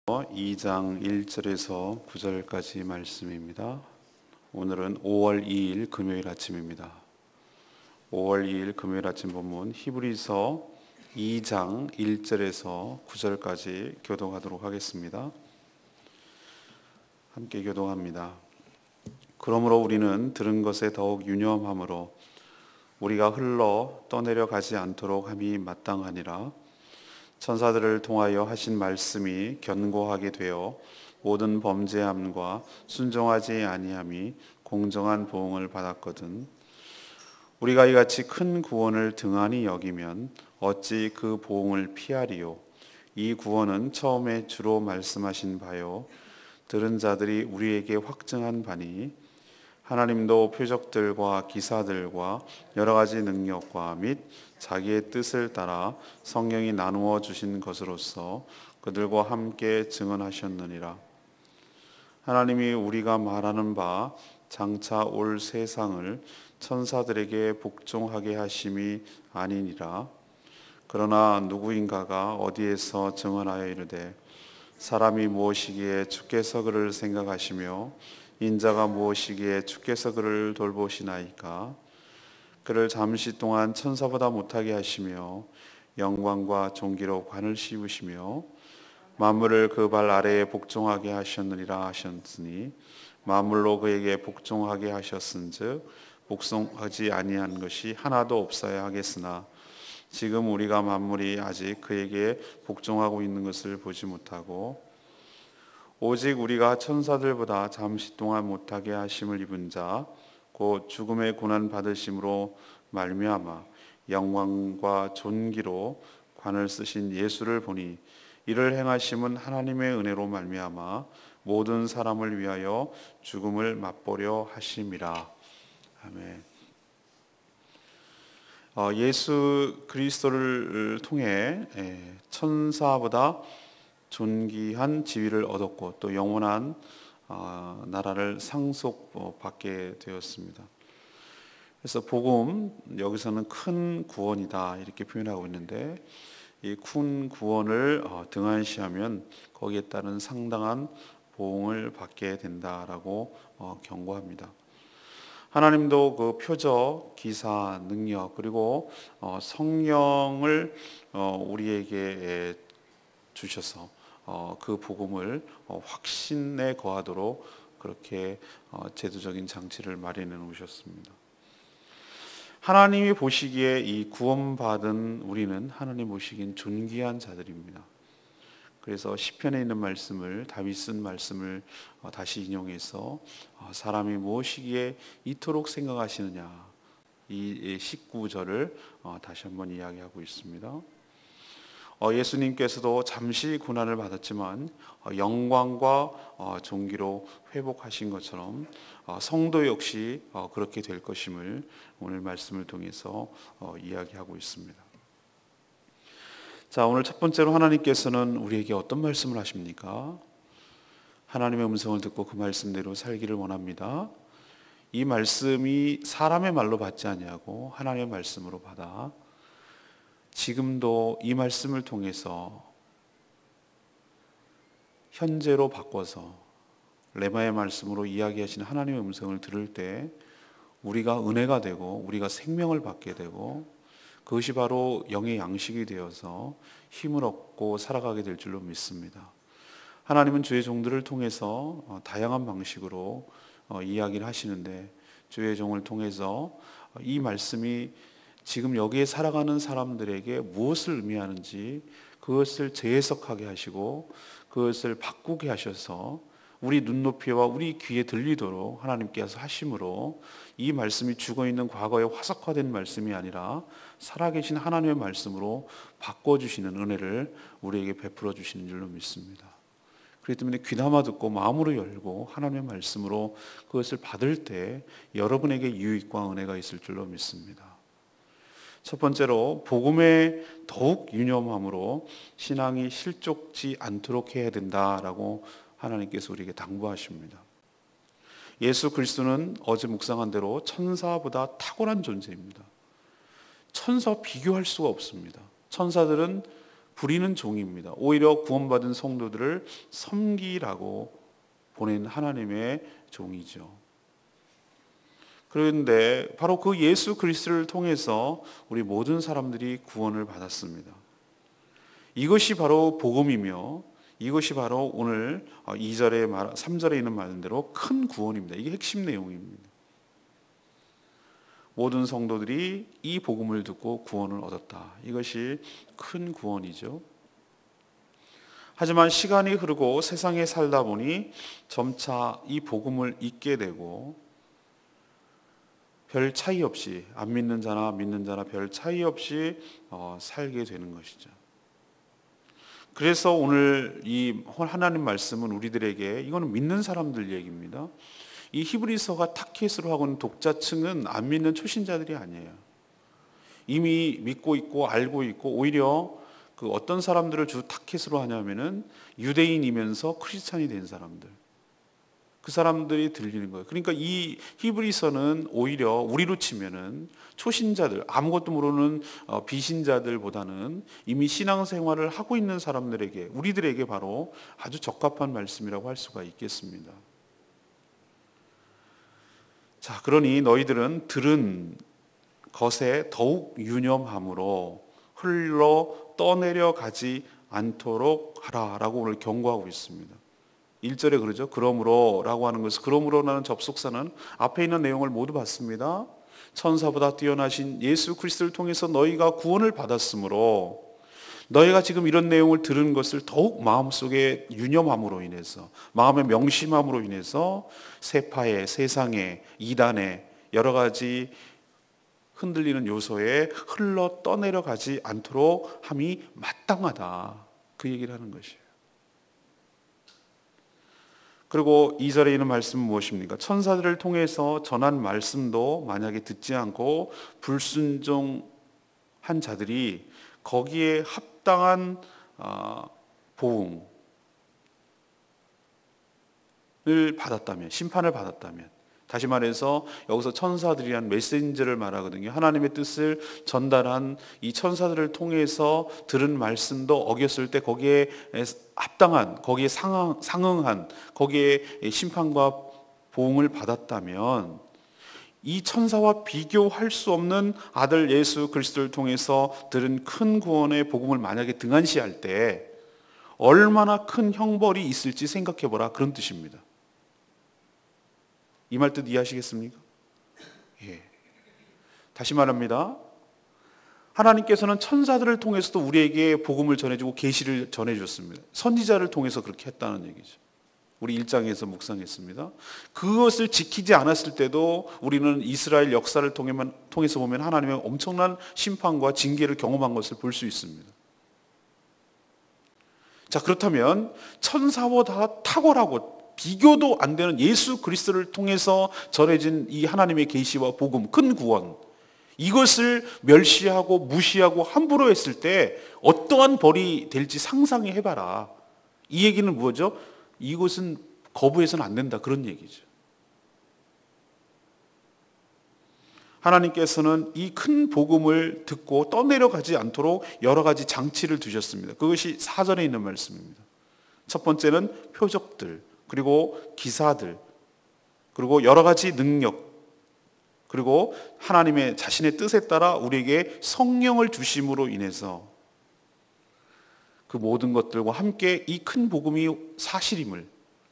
2장 1절에서 9절까지 말씀입니다. 오늘은 5월 2일 금요일 아침입니다. 5월 2일 금요일 아침 본문 히브리서 2장 1절에서 9절까지 교독하도록 하겠습니다. 함께 교독합니다. 그러므로 우리는 들은 것에 더욱 유념함으로 우리가 흘러 떠내려 가지 않도록 함이 마땅하니라. 천사들을 통하여 하신 말씀이 견고하게 되어 모든 범죄함과 순종하지 아니함이 공정한 보응을 받았거든. 우리가 이같이 큰 구원을 등한히 여기면 어찌 그 보응을 피하리요. 이 구원은 처음에 주로 말씀하신 바요 들은 자들이 우리에게 확증한 바니, 하나님도 표적들과 기사들과 여러 가지 능력과 및 자기의 뜻을 따라 성령이 나누어 주신 것으로서 그들과 함께 증언하셨느니라. 하나님이 우리가 말하는 바 장차 올 세상을 천사들에게 복종하게 하심이 아니니라. 그러나 누구인가가 어디에서 증언하여 이르되 사람이 무엇이기에 주께서 그를 생각하시며 인자가 무엇이기에 주께서 그를 돌보시나이까. 그를 잠시 동안 천사보다 못하게 하시며 영광과 존귀로 관을 씌우시며 만물을 그 발 아래에 복종하게 하셨느니라 하셨으니, 만물로 그에게 복종하게 하셨은즉 복종하지 아니한 것이 하나도 없어야 하겠으나 지금 우리가 만물이 아직 그에게 복종하고 있는 것을 보지 못하고 오직 우리가 천사들보다 잠시 동안 못하게 하심을 입은 자 곧 죽음의 고난 받으심으로 말미암아 영광과 존귀로 관을 쓰신 예수를 보니, 이를 행하심은 하나님의 은혜로 말미암아 모든 사람을 위하여 죽음을 맛보려 하심이라. 아멘. 예수 그리스도를 통해 천사보다 존귀한 지위를 얻었고 또 영원한 나라를 상속받게 되었습니다. 그래서 복음, 여기서는 큰 구원이다 이렇게 표현하고 있는데, 이 큰 구원을 등한시하면 거기에 따른 상당한 보응을 받게 된다라고 경고합니다. 하나님도 그 표적, 기사, 능력 그리고 성령을 우리에게 주셔서 그 복음을 확신에 거하도록 그렇게 제도적인 장치를 마련해 놓으셨습니다. 하나님이 보시기에 이 구원받은 우리는 하나님 보시기엔 존귀한 자들입니다. 그래서 시편에 있는 말씀을, 다윗 쓴 말씀을 다시 인용해서 사람이 무엇이기에 이토록 생각하시느냐, 이 19절을 다시 한번 이야기하고 있습니다. 예수님께서도 잠시 고난을 받았지만 영광과 존귀로 회복하신 것처럼 성도 역시 그렇게 될 것임을 오늘 말씀을 통해서 이야기하고 있습니다. 자, 오늘 첫 번째로 하나님께서는 우리에게 어떤 말씀을 하십니까? 하나님의 음성을 듣고 그 말씀대로 살기를 원합니다. 이 말씀이 사람의 말로 받지 아니하고 하나님의 말씀으로 받아 지금도 이 말씀을 통해서 현재로 바꿔서 레마의 말씀으로 이야기하시는 하나님의 음성을 들을 때 우리가 은혜가 되고 우리가 생명을 받게 되고 그것이 바로 영의 양식이 되어서 힘을 얻고 살아가게 될 줄로 믿습니다. 하나님은 주의 종들을 통해서 다양한 방식으로 이야기를 하시는데, 주의 종을 통해서 이 말씀이 지금 여기에 살아가는 사람들에게 무엇을 의미하는지 그것을 재해석하게 하시고 그것을 바꾸게 하셔서 우리 눈높이와 우리 귀에 들리도록 하나님께서 하심으로 이 말씀이 죽어있는 과거에 화석화된 말씀이 아니라 살아계신 하나님의 말씀으로 바꿔주시는 은혜를 우리에게 베풀어 주시는 줄로 믿습니다. 그렇기 때문에 귀담아 듣고 마음으로 열고 하나님의 말씀으로 그것을 받을 때 여러분에게 유익과 은혜가 있을 줄로 믿습니다. 첫 번째로 복음에 더욱 유념함으로 신앙이 실족지 않도록 해야 된다라고 하나님께서 우리에게 당부하십니다. 예수 그리스도는 어제 묵상한 대로 천사보다 탁월한 존재입니다. 천사와 비교할 수가 없습니다. 천사들은 부리는 종입니다. 오히려 구원받은 성도들을 섬기라고 보낸 하나님의 종이죠. 그런데 바로 그 예수 그리스도를 통해서 우리 모든 사람들이 구원을 받았습니다. 이것이 바로 복음이며 이것이 바로 오늘 2절에 3절에 있는 말대로 큰 구원입니다. 이게 핵심 내용입니다. 모든 성도들이 이 복음을 듣고 구원을 얻었다. 이것이 큰 구원이죠. 하지만 시간이 흐르고 세상에 살다 보니 점차 이 복음을 잊게 되고 별 차이 없이 안 믿는 자나 믿는 자나 별 차이 없이 살게 되는 것이죠. 그래서 오늘 이 하나님 말씀은 우리들에게 이거는 믿는 사람들 얘기입니다. 이 히브리서가 타켓으로 하고 있는 독자층은 안 믿는 초신자들이 아니에요. 이미 믿고 있고 알고 있고 오히려 그 어떤 사람들을 주 타켓으로 하냐면은 유대인이면서 크리스찬이 된 사람들. 그 사람들이 들리는 거예요. 그러니까 이 히브리서는 오히려 우리로 치면은 초신자들, 아무것도 모르는 비신자들보다는 이미 신앙생활을 하고 있는 사람들에게, 우리들에게 바로 아주 적합한 말씀이라고 할 수가 있겠습니다. 자, 그러니 너희들은 들은 것에 더욱 유념함으로 흘러 떠내려 가지 않도록 하라라고 오늘 경고하고 있습니다. 1절에 그러죠. 그러므로 라고 하는 것은, 그러므로라는 접속사는 앞에 있는 내용을 모두 봤습니다. 천사보다 뛰어나신 예수 그리스도를 통해서 너희가 구원을 받았으므로 너희가 지금 이런 내용을 들은 것을 더욱 마음속에 유념함으로 인해서, 마음에 명심함으로 인해서 세파에, 세상에, 이단에 여러 가지 흔들리는 요소에 흘러 떠내려가지 않도록 함이 마땅하다. 그 얘기를 하는 것이에요. 그리고 2절에 있는 말씀은 무엇입니까? 천사들을 통해서 전한 말씀도 만약에 듣지 않고 불순종한 자들이 거기에 합당한 보응을 받았다면, 심판을 받았다면, 다시 말해서 여기서 천사들이란 메신저를 말하거든요. 하나님의 뜻을 전달한 이 천사들을 통해서 들은 말씀도 어겼을 때 거기에 합당한, 거기에 상응한, 거기에 심판과 보응을 받았다면 이 천사와 비교할 수 없는 아들 예수 그리스도를 통해서 들은 큰 구원의 복음을 만약에 등한시할 때 얼마나 큰 형벌이 있을지 생각해보라, 그런 뜻입니다. 이 말 뜻 이해하시겠습니까? 예. 다시 말합니다. 하나님께서는 천사들을 통해서도 우리에게 복음을 전해주고 계시를 전해줬습니다. 선지자를 통해서 그렇게 했다는 얘기죠. 우리 1장에서 묵상했습니다. 그것을 지키지 않았을 때도 우리는 이스라엘 역사를 통해서 보면 하나님의 엄청난 심판과 징계를 경험한 것을 볼 수 있습니다. 자, 그렇다면 천사보다 탁월하고 비교도 안 되는 예수 그리스도를 통해서 전해진 이 하나님의 계시와 복음, 큰 구원, 이것을 멸시하고 무시하고 함부로 했을 때 어떠한 벌이 될지 상상해 해봐라. 이 얘기는 뭐죠? 이것은 거부해서는 안 된다, 그런 얘기죠. 하나님께서는 이 큰 복음을 듣고 떠내려가지 않도록 여러 가지 장치를 두셨습니다. 그것이 4절에 있는 말씀입니다. 첫 번째는 표적들, 그리고 기사들, 그리고 여러 가지 능력, 그리고 하나님의 자신의 뜻에 따라 우리에게 성령을 주심으로 인해서 그 모든 것들과 함께 이 큰 복음이 사실임을,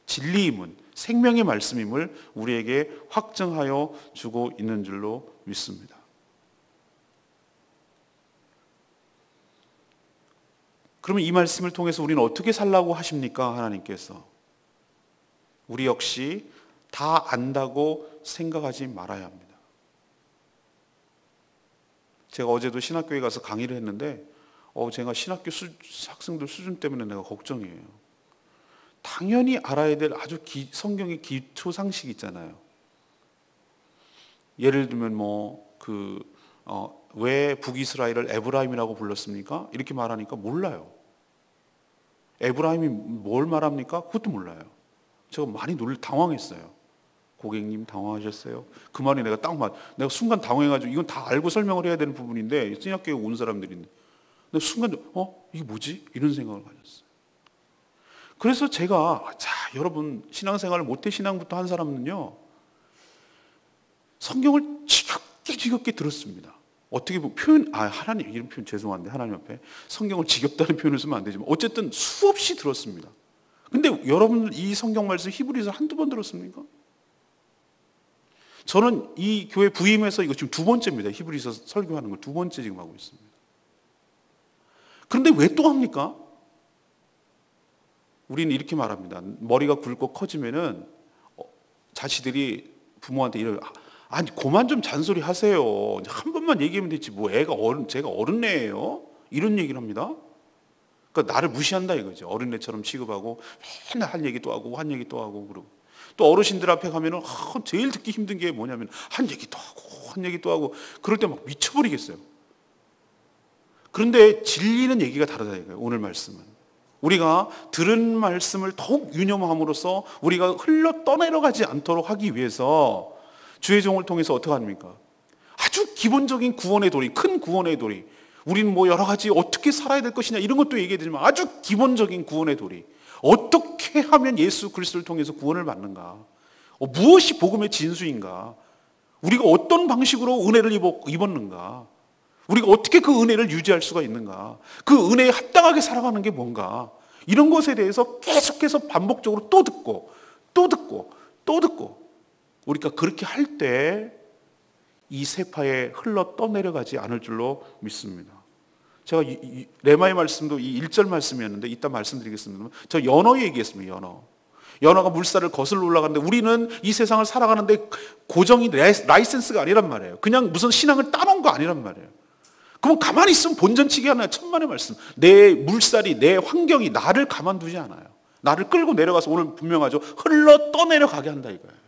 진리임을, 생명의 말씀임을 우리에게 확증하여 주고 있는 줄로 믿습니다. 그러면 이 말씀을 통해서 우리는 어떻게 살라고 하십니까? 하나님께서 우리 역시 다 안다고 생각하지 말아야 합니다. 제가 어제도 신학교에 가서 강의를 했는데 제가 신학교 학생들 수준 때문에 내가 걱정이에요. 당연히 알아야 될 아주 성경의 기초 상식이 있잖아요. 예를 들면 왜 북이스라엘을 에브라임이라고 불렀습니까? 이렇게 말하니까 몰라요. 에브라임이 뭘 말합니까? 그것도 몰라요. 제가 많이 당황했어요. 고객님 당황하셨어요? 그 말이 내가 순간 당황해가지고 이건 다 알고 설명을 해야 되는 부분인데 신학교에 온 사람들인데 근데 순간 이게 뭐지? 이런 생각을 가졌어요. 그래서 제가 여러분 신앙생활을 모태신앙부터 한 사람은요 성경을 지겹게 들었습니다. 어떻게 보면 하나님 이런 표현 죄송한데 하나님 앞에 성경을 지겹다는 표현을 쓰면 안 되지만 어쨌든 수없이 들었습니다. 근데 여러분 이 성경 말씀 히브리서 한두 번 들었습니까? 저는 이 교회 부임해서 이거 지금 두 번째입니다. 히브리서 설교하는 걸 두 번째 지금 하고 있습니다. 그런데 왜 또 합니까? 우리는 이렇게 말합니다. 머리가 굵고 커지면은 자식들이 부모한테 이래요. 아니 그만 좀 잔소리 하세요. 한 번만 얘기하면 되지. 뭐 제가 어른애예요? 이런 얘기를 합니다. 그러니까 나를 무시한다 이거죠. 어린애처럼 취급하고 맨날 한 얘기 또 하고 한 얘기 또 하고 그러고 또 어르신들 앞에 가면은 제일 듣기 힘든 게 뭐냐면 한 얘기 또 하고 한 얘기 또 하고 그럴 때 막 미쳐버리겠어요. 그런데 진리는 얘기가 다르다 이거예요. 오늘 말씀은 우리가 들은 말씀을 더욱 유념함으로써 우리가 흘러 떠내려가지 않도록 하기 위해서 주의 종을 통해서 어떻게 합니까? 아주 기본적인 구원의 도리, 큰 구원의 도리. 우리는 뭐 여러 가지 어떻게 살아야 될 것이냐 이런 것도 얘기해 드리지만 아주 기본적인 구원의 도리. 어떻게 하면 예수 그리스도를 통해서 구원을 받는가? 무엇이 복음의 진수인가? 우리가 어떤 방식으로 은혜를 입었는가? 우리가 어떻게 그 은혜를 유지할 수가 있는가? 그 은혜에 합당하게 살아가는 게 뭔가? 이런 것에 대해서 계속해서 반복적으로 또 듣고 또 듣고 또 듣고 우리가 그렇게 할 때 이 세파에 흘러 떠내려가지 않을 줄로 믿습니다. 제가 레마의 말씀도 이 1절 말씀이었는데 이따 말씀드리겠습니다. 저 연어 얘기했습니다. 연어가 물살을 거슬러 올라가는데 우리는 이 세상을 살아가는데 고정이 라이센스가 아니란 말이에요. 그냥 무슨 신앙을 따놓은 거 아니란 말이에요. 그럼 가만히 있으면 본전치기 하나요? 천만의 말씀. 내 물살이 내 환경이 나를 가만두지 않아요. 나를 끌고 내려가서 오늘 분명하죠. 흘러 떠내려가게 한다 이거예요.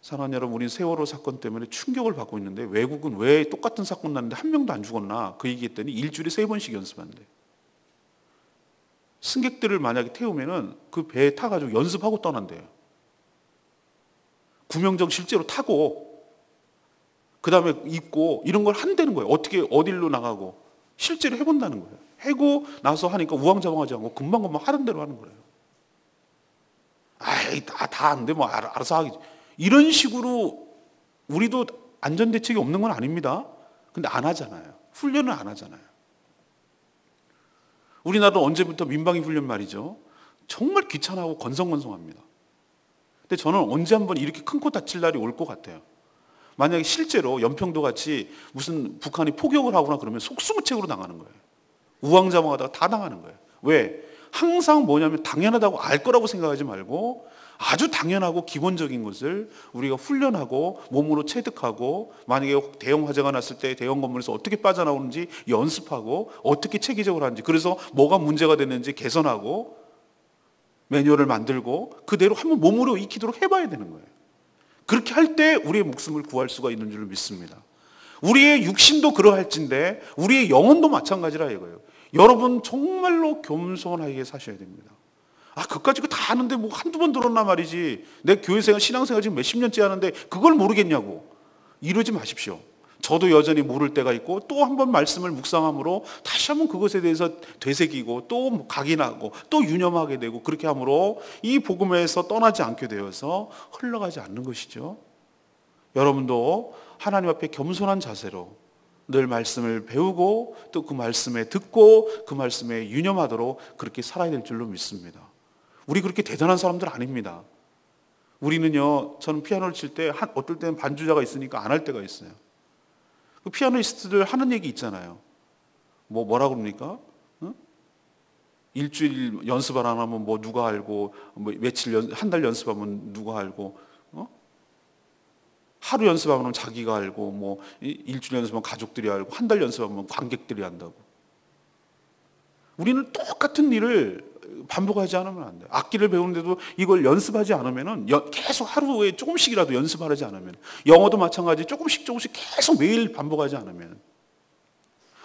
사랑하는 여러분, 우리는 세월호 사건 때문에 충격을 받고 있는데 외국은 왜 똑같은 사건 났는데 한 명도 안 죽었나? 그 얘기했더니 일주일에 3번씩 연습한대. 승객들을 만약에 태우면은 그 배에 타가지고 연습하고 떠난대요. 구명정 실제로 타고 그 다음에 입고 이런 걸 한다는 거예요. 어떻게 어디로 나가고 실제로 해본다는 거예요. 해고 나서 하니까 우왕좌왕하지 않고 금방금방 하던 대로 하는 거예요. 다 안 돼. 뭐 알아서 하겠지. 이런 식으로 우리도 안전대책이 없는 건 아닙니다. 근데 안 하잖아요. 훈련을 안 하잖아요. 우리나라는 언제부터 민방위 훈련 말이죠. 정말 귀찮아하고 건성건성합니다. 근데 저는 언제 한번 이렇게 큰 코 다칠 날이 올 것 같아요. 만약에 실제로 연평도 같이 무슨 북한이 포격을 하거나 그러면 속수무책으로 당하는 거예요. 우왕좌왕하다가 다 당하는 거예요. 왜? 항상 뭐냐면 당연하다고 알 거라고 생각하지 말고 아주 당연하고 기본적인 것을 우리가 훈련하고 몸으로 체득하고 만약에 대형 화재가 났을 때 대형 건물에서 어떻게 빠져나오는지 연습하고 어떻게 체계적으로 하는지 그래서 뭐가 문제가 됐는지 개선하고 매뉴얼을 만들고 그대로 한번 몸으로 익히도록 해봐야 되는 거예요. 그렇게 할 때 우리의 목숨을 구할 수가 있는 줄 믿습니다. 우리의 육신도 그러할진데 우리의 영혼도 마찬가지라 이거예요. 여러분 정말로 겸손하게 사셔야 됩니다. 그까짓 거 다 아는데 뭐 한두 번 들었나 말이지. 내 교회생활 신앙생활 지금 몇십 년째 하는데 그걸 모르겠냐고. 이러지 마십시오. 저도 여전히 모를 때가 있고 또 한 번 말씀을 묵상함으로 다시 한번 그것에 대해서 되새기고 또 각인하고 또 유념하게 되고 그렇게 함으로 이 복음에서 떠나지 않게 되어서 흘러가지 않는 것이죠. 여러분도 하나님 앞에 겸손한 자세로 늘 말씀을 배우고 또 그 말씀에 듣고 그 말씀에 유념하도록 그렇게 살아야 될 줄로 믿습니다. 우리 그렇게 대단한 사람들 아닙니다. 우리는요, 저는 피아노를 칠 때 어떨 때는 반주자가 있으니까 안 할 때가 있어요. 그 피아니스트들 하는 얘기 있잖아요. 뭐라 그럽니까? 일주일 연습 안 하면 뭐 누가 알고, 뭐 며칠 한 달 연습하면 누가 알고, 하루 연습하면 자기가 알고, 뭐 일주일 연습하면 가족들이 알고, 한 달 연습하면 관객들이 안다고. 우리는 똑같은 일을 반복하지 않으면 안 돼요. 악기를 배우는데도 이걸 연습하지 않으면 계속 하루에 조금씩이라도 연습하지 않으면 영어도 마찬가지 조금씩 계속 매일 반복하지 않으면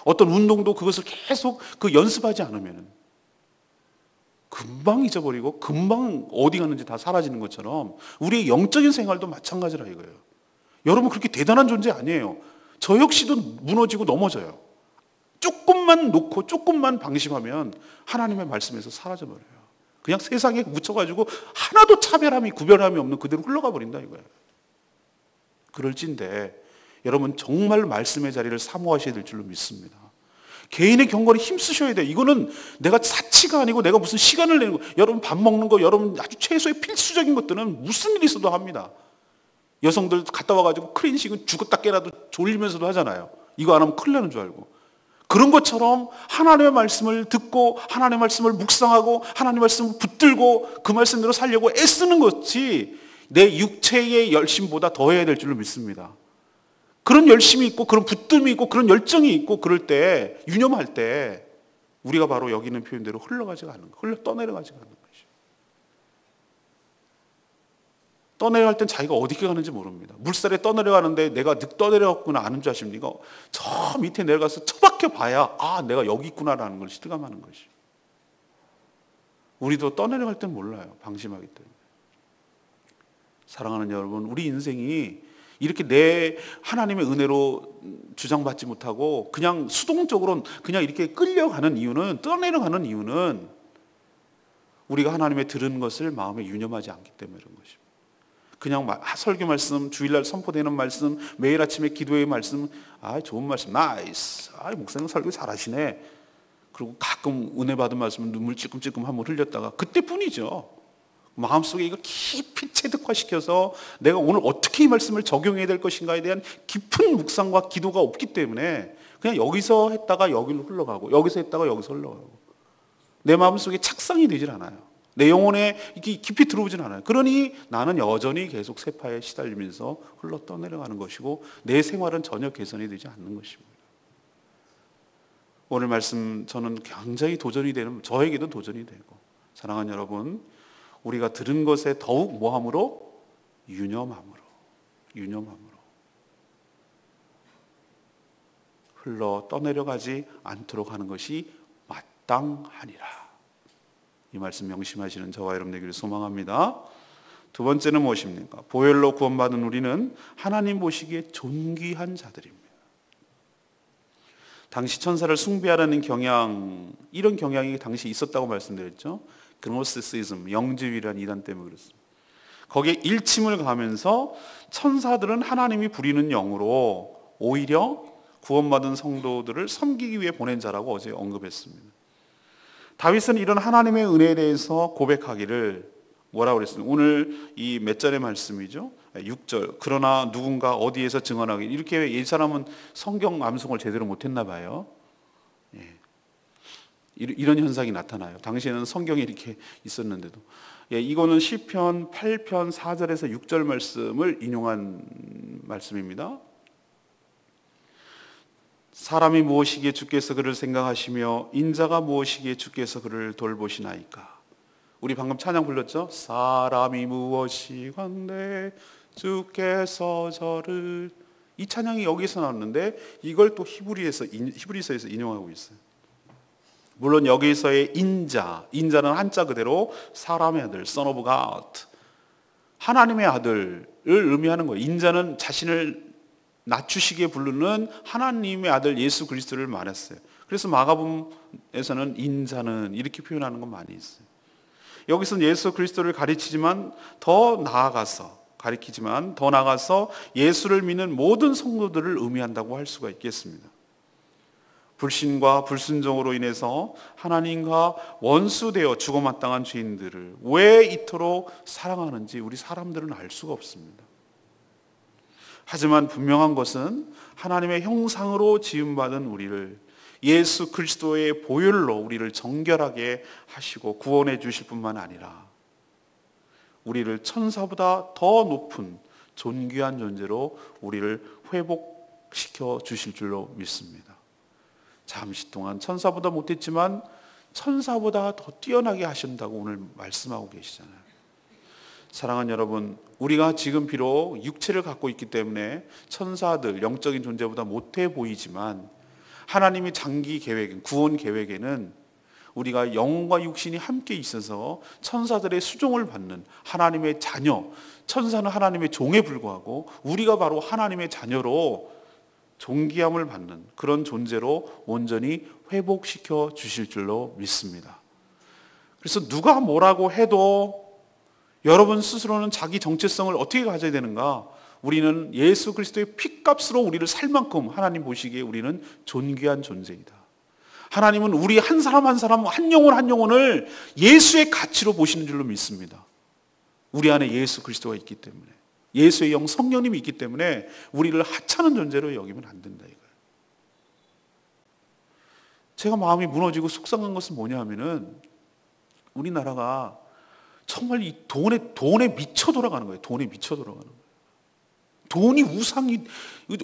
어떤 운동도 그것을 계속 연습하지 않으면 금방 잊어버리고 금방 어디 갔는지 다 사라지는 것처럼 우리의 영적인 생활도 마찬가지라 이거예요. 여러분 그렇게 대단한 존재 아니에요. 저 역시도 무너지고 넘어져요. 조금만 놓고 조금만 방심하면 하나님의 말씀에서 사라져버려요. 그냥 세상에 묻혀가지고 하나도 차별함이 구별함이 없는 그대로 흘러가 버린다 이거예요. 그럴진데 여러분 정말 말씀의 자리를 사모하셔야 될 줄로 믿습니다. 개인의 경건에 힘쓰셔야 돼요. 이거는 내가 사치가 아니고 내가 무슨 시간을 내는 거. 여러분 밥 먹는 거, 여러분 아주 최소의 필수적인 것들은 무슨 일이 있어도 합니다. 여성들 갔다 와가지고 클린식은 죽었다 깨라도 졸리면서도 하잖아요. 이거 안 하면 큰일 나는 줄 알고. 그런 것처럼 하나님의 말씀을 듣고 하나님의 말씀을 묵상하고 하나님의 말씀을 붙들고 그 말씀대로 살려고 애쓰는 것이 내 육체의 열심보다 더해야 될 줄로 믿습니다. 그런 열심이 있고 그런 붙듦이 있고 그런 열정이 있고 그럴 때 유념할 때 우리가 바로 여기 있는 표현대로 흘러가지가 않는 거, 떠내려가지가 않는 것이죠. 떠내려갈 땐 자기가 어디에 가는지 모릅니다. 물살에 떠내려가는데 내가 떠내려갔구나 아는 줄 아십니까? 저 밑에 내려가서 처박혀 봐야 내가 여기 있구나라는 걸 실감하는 것이죠. 우리도 떠내려갈 땐 몰라요. 방심하기 때문에. 사랑하는 여러분, 우리 인생이 이렇게 내 하나님의 은혜로 주장받지 못하고 그냥 수동적으로 그냥 이렇게 끌려가는 이유는, 떠내려가는 이유는 우리가 하나님의 들은 것을 마음에 유념하지 않기 때문에 그런 것입니다. 그냥 설교 말씀, 주일날 선포되는 말씀, 매일 아침에 기도의 말씀, 좋은 말씀, 나이스, 목사님 설교 잘하시네. 그리고 가끔 은혜 받은 말씀은 눈물 찔끔찔끔 한번 흘렸다가 그때뿐이죠. 마음속에 이거 깊이 체득화시켜서 내가 오늘 어떻게 이 말씀을 적용해야 될 것인가에 대한 깊은 묵상과 기도가 없기 때문에 그냥 여기서 했다가 여기로 흘러가고 여기서 했다가 여기서 흘러가고 내 마음속에 착상이 되질 않아요. 내 영혼에 깊이 들어오진 않아요. 그러니 나는 여전히 계속 세파에 시달리면서 흘러 떠내려가는 것이고 내 생활은 전혀 개선이 되지 않는 것입니다. 오늘 말씀 저는 굉장히 도전이 되는, 저에게도 도전이 되고, 사랑하는 여러분, 우리가 들은 것에 더욱 뭐함으로? 유념함으로 흘러 떠내려가지 않도록 하는 것이 마땅하니라. 이 말씀 명심하시는 저와 여러분 되기를 소망합니다. 두 번째는 무엇입니까? 보혈로 구원받은 우리는 하나님 보시기에 존귀한 자들입니다. 당시 천사를 숭배하라는 경향, 이런 경향이 당시 있었다고 말씀드렸죠. 그노시시즘, 영지주의라는 이단 때문에 그렇습니다. 거기에 일침을 가면서 천사들은 하나님이 부리는 영으로 오히려 구원받은 성도들을 섬기기 위해 보낸 자라고 어제 언급했습니다. 다윗은 이런 하나님의 은혜에 대해서 고백하기를 뭐라고 그랬습니까? 오늘 이 몇 절의 말씀이죠? 6절. 그러나 누군가 어디에서 증언하기. 이렇게 이 사람은 성경 암송을 제대로 못했나 봐요. 이런 현상이 나타나요. 당시에는 성경이 이렇게 있었는데도. 이거는 시편 8편 4절에서 6절 말씀을 인용한 말씀입니다. 사람이 무엇이기에 주께서 그를 생각하시며 인자가 무엇이기에 주께서 그를 돌보시나이까. 우리 방금 찬양 불렀죠? 사람이 무엇이건데 주께서 저를. 이 찬양이 여기서 나왔는데 이걸 또 히브리서에서 인용하고 있어요. 물론 여기서의 인자는 한자 그대로 사람의 아들, Son of God, 하나님의 아들을 의미하는 거예요. 인자는 자신을 낮추시기에 부르는 하나님의 아들 예수 그리스도를 말했어요. 그래서 마가복음에서는 인자는 이렇게 표현하는 건 많이 있어요. 여기서는 예수 그리스도를 가리키지만 더 나아가서 예수를 믿는 모든 성도들을 의미한다고 할 수가 있겠습니다. 불신과 불순종으로 인해서 하나님과 원수되어 죽어마땅한 죄인들을 왜 이토록 사랑하는지 우리 사람들은 알 수가 없습니다. 하지만 분명한 것은 하나님의 형상으로 지음받은 우리를 예수 그리스도의 보혈로 우리를 정결하게 하시고 구원해 주실 뿐만 아니라 우리를 천사보다 더 높은 존귀한 존재로 우리를 회복시켜 주실 줄로 믿습니다. 잠시 동안 천사보다 못했지만 천사보다 더 뛰어나게 하신다고 오늘 말씀하고 계시잖아요. 사랑하는 여러분, 우리가 지금 비록 육체를 갖고 있기 때문에 천사들, 영적인 존재보다 못해 보이지만 하나님의 장기 계획, 구원 계획에는 우리가 영과 육신이 함께 있어서 천사들의 수종을 받는 하나님의 자녀, 천사는 하나님의 종에 불과하고 우리가 바로 하나님의 자녀로 존귀함을 받는 그런 존재로 온전히 회복시켜 주실 줄로 믿습니다. 그래서 누가 뭐라고 해도 여러분 스스로는 자기 정체성을 어떻게 가져야 되는가? 우리는 예수 그리스도의 피값으로 우리를 살 만큼 하나님 보시기에 우리는 존귀한 존재이다. 하나님은 우리 한 사람 한 사람, 한 영혼 한 영혼을 예수의 가치로 보시는 줄로 믿습니다. 우리 안에 예수 그리스도가 있기 때문에, 예수의 영 성령님이 있기 때문에 우리를 하찮은 존재로 여기면 안 된다 이거예요. 제가 마음이 무너지고 속상한 것은 뭐냐 하면은 우리나라가 정말 이 돈에 미쳐 돌아가는 거예요. 돈에 미쳐 돌아가는 거예요. 돈이 우상이,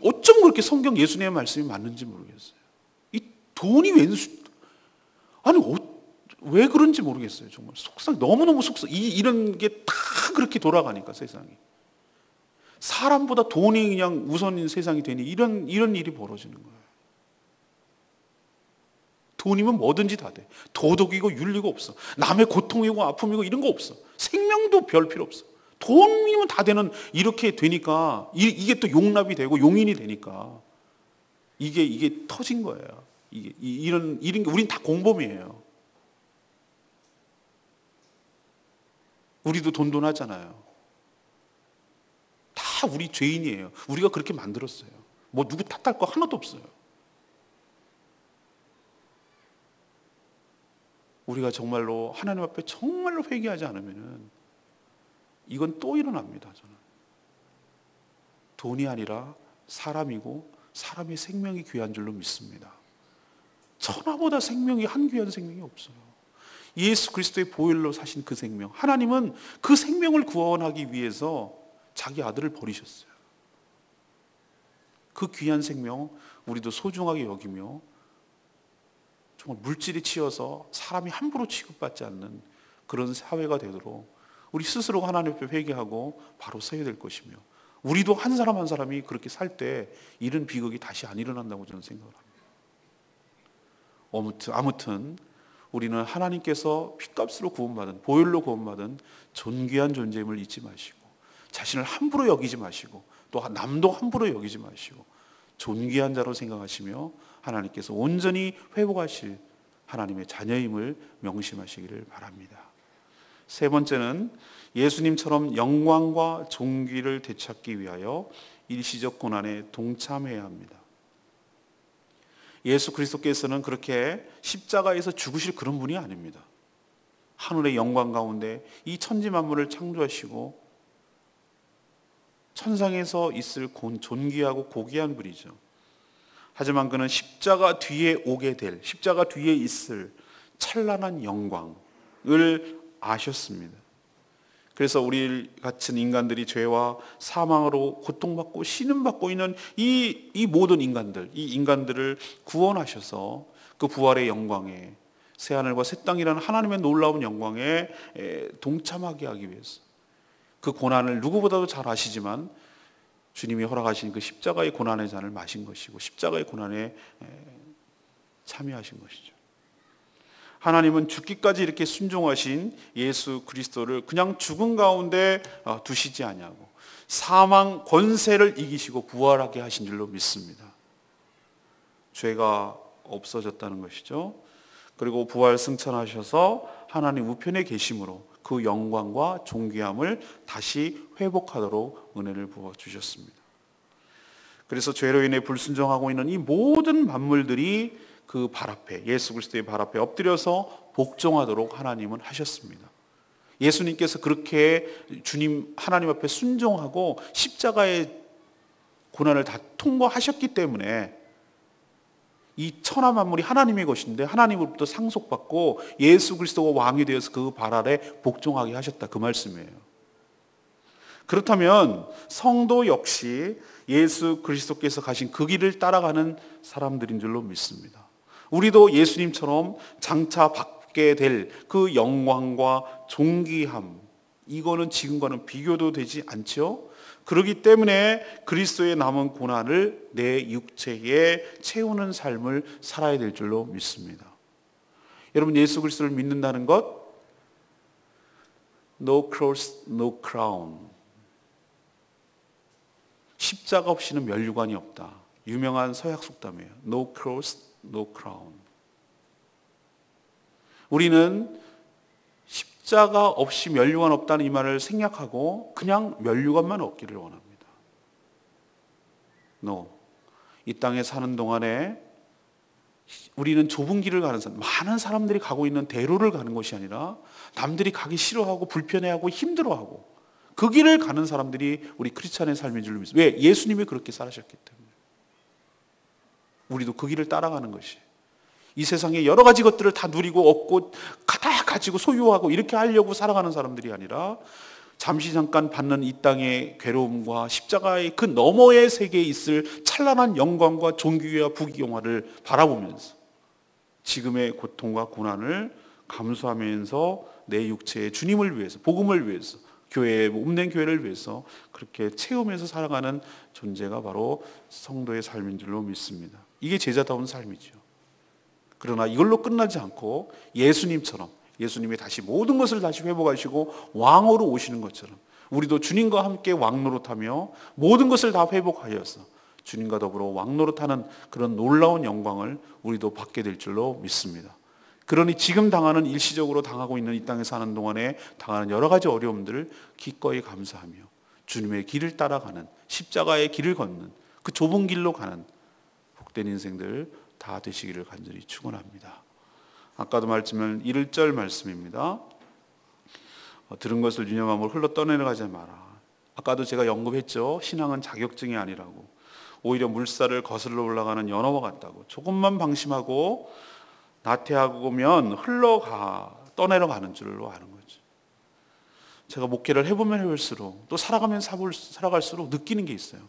어쩜 그렇게 성경 예수님의 말씀이 맞는지 모르겠어요. 이 돈이 왜 그런지 모르겠어요. 정말 너무너무 이런 게 다 그렇게 돌아가니까 세상이. 사람보다 돈이 그냥 우선인 세상이 되니 이런 일이 벌어지는 거예요. 돈이면 뭐든지 다 돼. 도덕이고 윤리가 없어. 남의 고통이고 아픔이고 이런 거 없어. 생명도 별 필요 없어. 돈이면 다 되는, 이렇게 되니까 이게 또 용납이 되고 용인이 되니까 이게 터진 거예요. 이런 게 우린 다 공범이에요. 우리도 돈돈하잖아요. 다 우리 죄인이에요. 우리가 그렇게 만들었어요. 뭐 누구 탓할 거 하나도 없어요. 우리가 정말로 하나님 앞에 정말로 회개하지 않으면은 이건 또 일어납니다. 저는 돈이 아니라 사람이고 사람의 생명이 귀한 줄로 믿습니다. 천하보다 생명이 한 귀한 생명이 없어요. 예수 그리스도의 보혈로 사신 그 생명, 하나님은 그 생명을 구원하기 위해서 자기 아들을 버리셨어요. 그 귀한 생명 우리도 소중하게 여기며 정말 물질이 치여서 사람이 함부로 취급받지 않는 그런 사회가 되도록 우리 스스로가 하나님 앞에 회개하고 바로 서야 될 것이며, 우리도 한 사람 한 사람이 그렇게 살 때 이런 비극이 다시 안 일어난다고 저는 생각을 합니다. 아무튼 우리는 하나님께서 핏값으로 구원받은, 보혈로 구원받은 존귀한 존재임을 잊지 마시고, 자신을 함부로 여기지 마시고, 또 남도 함부로 여기지 마시고 존귀한 자로 생각하시며 하나님께서 온전히 회복하실 하나님의 자녀임을 명심하시기를 바랍니다. 세 번째는 예수님처럼 영광과 존귀를 되찾기 위하여 일시적 고난에 동참해야 합니다. 예수 그리스도께서는 그렇게 십자가에서 죽으실 그런 분이 아닙니다. 하늘의 영광 가운데 이 천지 만물을 창조하시고 천상에서 있을 존귀하고 고귀한 분이죠. 하지만 그는 십자가 뒤에 오게 될, 십자가 뒤에 있을 찬란한 영광을 아셨습니다. 그래서 우리 같은 인간들이 죄와 사망으로 고통받고 신음받고 있는 이 모든 인간들, 이 인간들을 구원하셔서 그 부활의 영광에, 새하늘과 새 땅이라는 하나님의 놀라운 영광에 동참하게 하기 위해서 그 고난을 누구보다도 잘 아시지만 주님이 허락하신 그 십자가의 고난의 잔을 마신 것이고 십자가의 고난에 참여하신 것이죠. 하나님은 죽기까지 이렇게 순종하신 예수 그리스도를 그냥 죽은 가운데 두시지 아니하고 사망 권세를 이기시고 부활하게 하신 줄로 믿습니다. 죄가 없어졌다는 것이죠. 그리고 부활 승천하셔서 하나님 우편에 계심으로 그 영광과 존귀함을 다시 회복하도록 은혜를 부어주셨습니다. 그래서 죄로 인해 불순종하고 있는 이 모든 만물들이 그 발 앞에, 예수 그리스도의 발 앞에 엎드려서 복종하도록 하나님은 하셨습니다. 예수님께서 그렇게 주님 하나님 앞에 순종하고 십자가의 고난을 다 통과하셨기 때문에 이 천하 만물이 하나님의 것인데 하나님으로부터 상속받고 예수 그리스도가 왕이 되어서 그 발 아래 복종하게 하셨다, 그 말씀이에요. 그렇다면 성도 역시 예수 그리스도께서 가신 그 길을 따라가는 사람들인 줄로 믿습니다. 우리도 예수님처럼 장차 받게 될 그 영광과 존귀함, 이거는 지금과는 비교도 되지 않죠. 그렇기 때문에 그리스도의 남은 고난을 내 육체에 채우는 삶을 살아야 될 줄로 믿습니다. 여러분, 예수 그리스도를 믿는다는 것, No cross, no crown. 십자가 없이는 면류관이 없다. 유명한 서약 속담이에요. No cross, no crown. 우리는 십자가 없이 면류관 없다는 이 말을 생략하고 그냥 면류관만 얻기를 원합니다. No. 이 땅에 사는 동안에 우리는 좁은 길을 가는 사람, 많은 사람들이 가고 있는 대로를 가는 것이 아니라 남들이 가기 싫어하고 불편해하고 힘들어하고 그 길을 가는 사람들이 우리 크리스찬의 삶인 줄로 믿습니다. 왜? 예수님이 그렇게 살아셨기 때문에. 우리도 그 길을 따라가는 것이, 이 세상에 여러 가지 것들을 다 누리고 얻고 다 가지고 소유하고 이렇게 하려고 살아가는 사람들이 아니라 잠시 잠깐 받는 이 땅의 괴로움과 십자가의 그 너머의 세계에 있을 찬란한 영광과 존귀와 부귀영화를 바라보면서 지금의 고통과 고난을 감수하면서 내 육체의 주님을 위해서, 복음을 위해서, 교회의 몸된 교회를 위해서 그렇게 채우면서 살아가는 존재가 바로 성도의 삶인 줄로 믿습니다. 이게 제자다운 삶이죠. 그러나 이걸로 끝나지 않고 예수님처럼, 예수님이 다시 모든 것을 다시 회복하시고 왕으로 오시는 것처럼 우리도 주님과 함께 왕노릇하며 모든 것을 다 회복하여서 주님과 더불어 왕노릇하는 그런 놀라운 영광을 우리도 받게 될 줄로 믿습니다. 그러니 지금 당하는, 일시적으로 당하고 있는 이 땅에 사는 동안에 당하는 여러 가지 어려움들을 기꺼이 감사하며 주님의 길을 따라가는, 십자가의 길을 걷는, 그 좁은 길로 가는 복된 인생들 다 되시기를 간절히 축원합니다. 아까도 말씀은 1절 말씀입니다. 들은 것을 유념함으로 흘러 떠내려가지 마라. 아까도 제가 언급했죠. 신앙은 자격증이 아니라고. 오히려 물살을 거슬러 올라가는 연어와 같다고. 조금만 방심하고 나태하고면 떠내려가는 줄로 아는 거죠. 제가 목회를 해보면 해볼수록, 또 살아가면 살아갈수록 느끼는 게 있어요.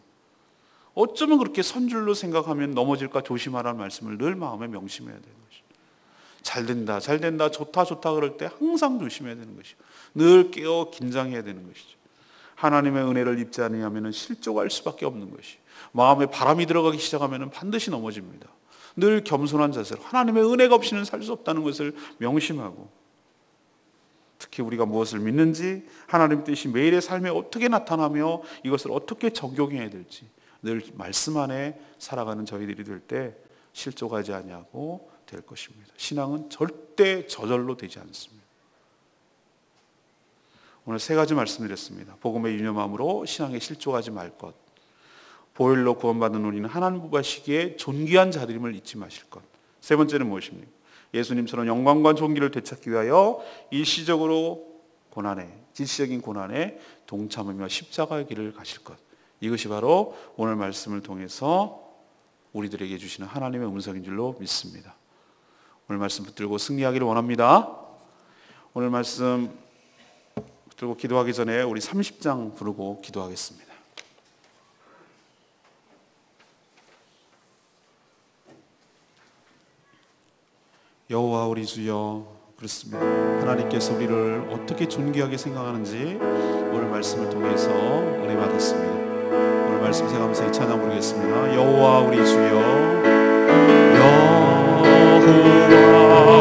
어쩌면 그렇게 선줄로 생각하면 넘어질까 조심하라는 말씀을 늘 마음에 명심해야 되는 것이죠. 잘 된다, 잘 된다, 좋다, 좋다 그럴 때 항상 조심해야 되는 것이죠. 늘 깨어 긴장해야 되는 것이죠. 하나님의 은혜를 입지 않으면 실족할 수밖에 없는 것이, 마음에 바람이 들어가기 시작하면 반드시 넘어집니다. 늘 겸손한 자세로 하나님의 은혜가 없이는 살 수 없다는 것을 명심하고, 특히 우리가 무엇을 믿는지, 하나님 뜻이 매일의 삶에 어떻게 나타나며 이것을 어떻게 적용해야 될지 늘 말씀 안에 살아가는 저희들이 될 때 실족하지 아니하고 될 것입니다. 신앙은 절대 저절로 되지 않습니다. 오늘 3가지 말씀드렸습니다. 복음의 유념함으로 신앙에 실족하지 말 것, 보혈로 구원받는 우리는 하나님 뽑으시기에 존귀한 자들임을 잊지 마실 것. 3번째는 무엇입니까? 예수님처럼 영광과 존귀를 되찾기 위하여 일시적으로 지시적인 고난에 동참하며 십자가의 길을 가실 것. 이것이 바로 오늘 말씀을 통해서 우리들에게 주시는 하나님의 음성인 줄로 믿습니다. 오늘 말씀 붙들고 승리하기를 원합니다. 오늘 말씀 붙들고 기도하기 전에 우리 30장 부르고 기도하겠습니다. 여호와 우리 주여, 그렇습니다. 하나님께서 우리를 어떻게 존귀하게 생각하는지 오늘 말씀을 통해서 은혜 받았습니다. 오늘 말씀 생각하면서 이 찬양 부르겠습니다. 여호와 우리 주여, 여호와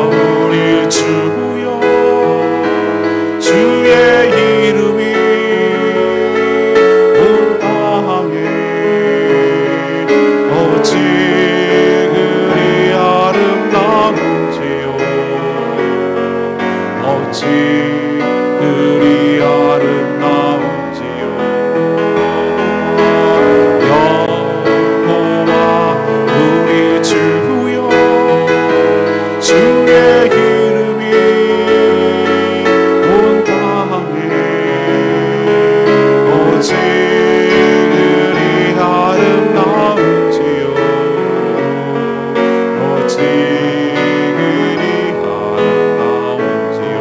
우리 주여, 주의 이름이 온 땅에 어찌 그리 아름다운지요, 어찌 그리 아름다운지요. 여호와 우리 주여, 주의 이름이 온 땅에 어찌 그리 아름다운지요, 어찌 그리 아름다운지요.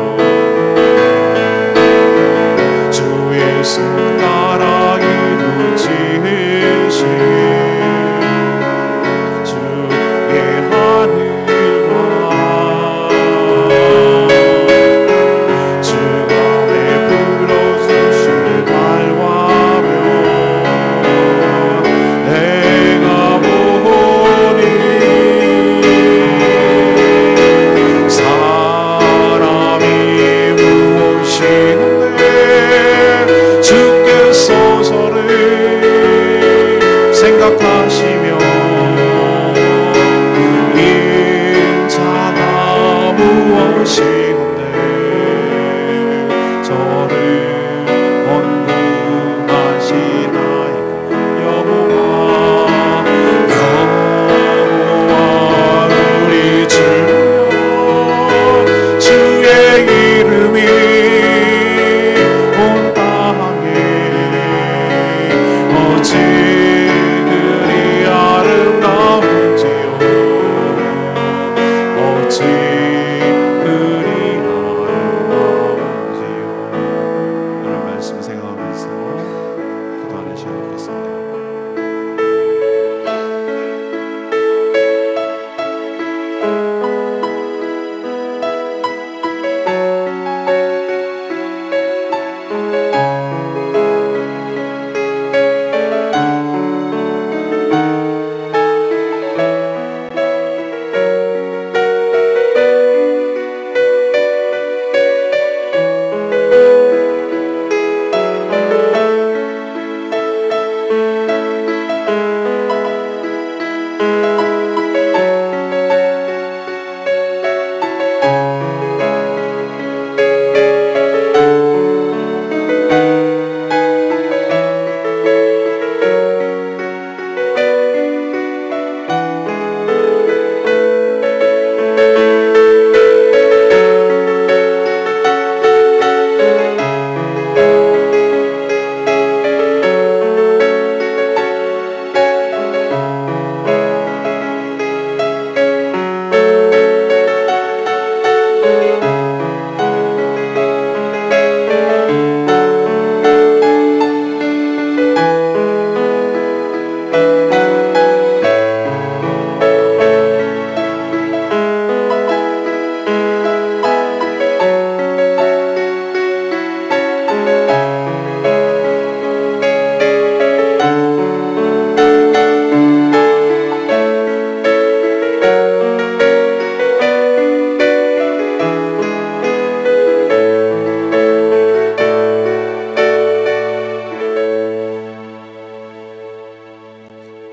무엇이건대 저를 권고하시나이까 여호와 우리 주의 이름이 온 땅에 어찌 그리 아름다운지요 어찌 그리 아름다운지요. 오늘 말씀 생각하면서 기도하는 시간 갖겠습니다.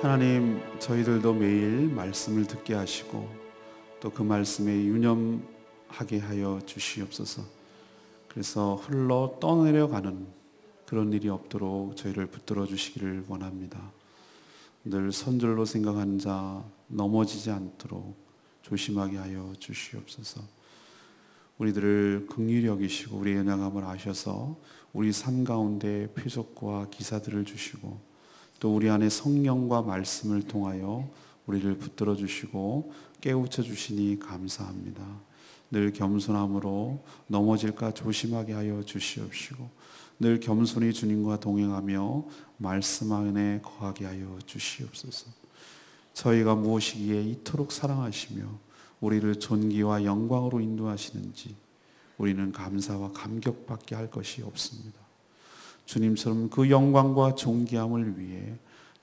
하나님, 저희들도 매일 말씀을 듣게 하시고 또 그 말씀에 유념하게 하여 주시옵소서. 그래서 흘러 떠내려가는 그런 일이 없도록 저희를 붙들어 주시기를 원합니다. 늘 선절로 생각하는 자 넘어지지 않도록 조심하게 하여 주시옵소서. 우리들을 긍휼히 여기시고 우리의 연약함을 아셔서 우리 삶 가운데 표적과 기사들을 주시고 또 우리 안에 성령과 말씀을 통하여 우리를 붙들어 주시고 깨우쳐 주시니 감사합니다. 늘 겸손함으로 넘어질까 조심하게 하여 주시옵시고 늘 겸손히 주님과 동행하며 말씀 안에 거하게 하여 주시옵소서. 저희가 무엇이기에 이토록 사랑하시며 우리를 존귀와 영광으로 인도하시는지 우리는 감사와 감격밖에 할 것이 없습니다. 주님처럼 그 영광과 존귀함을 위해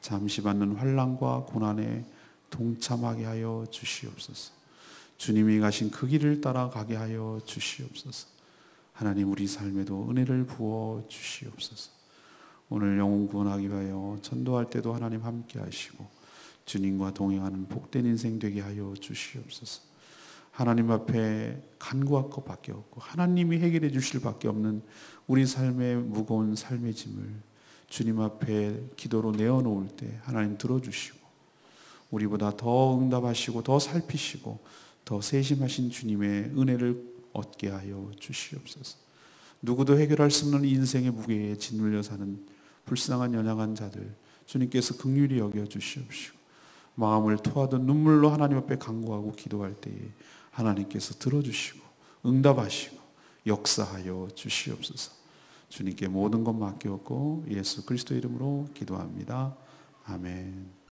잠시 받는 환난과 고난에 동참하게 하여 주시옵소서. 주님이 가신 그 길을 따라가게 하여 주시옵소서. 하나님, 우리 삶에도 은혜를 부어 주시옵소서. 오늘 영혼 구원하기 위하여 전도할 때도 하나님 함께 하시고 주님과 동행하는 복된 인생 되게 하여 주시옵소서. 하나님 앞에 간구할 것밖에 없고 하나님이 해결해 주실 밖에 없는 우리 삶의 무거운 삶의 짐을 주님 앞에 기도로 내어놓을 때 하나님 들어주시고 우리보다 더 응답하시고 더 살피시고 더 세심하신 주님의 은혜를 얻게 하여 주시옵소서. 누구도 해결할 수 없는 인생의 무게에 짓눌려 사는 불쌍한 연약한 자들 주님께서 긍휼히 여겨 주시옵시고 마음을 토하던 눈물로 하나님 앞에 간구하고 기도할 때에 하나님께서 들어주시고 응답하시고 역사하여 주시옵소서. 주님께 모든 것 맡겼고 예수 그리스도 이름으로 기도합니다. 아멘.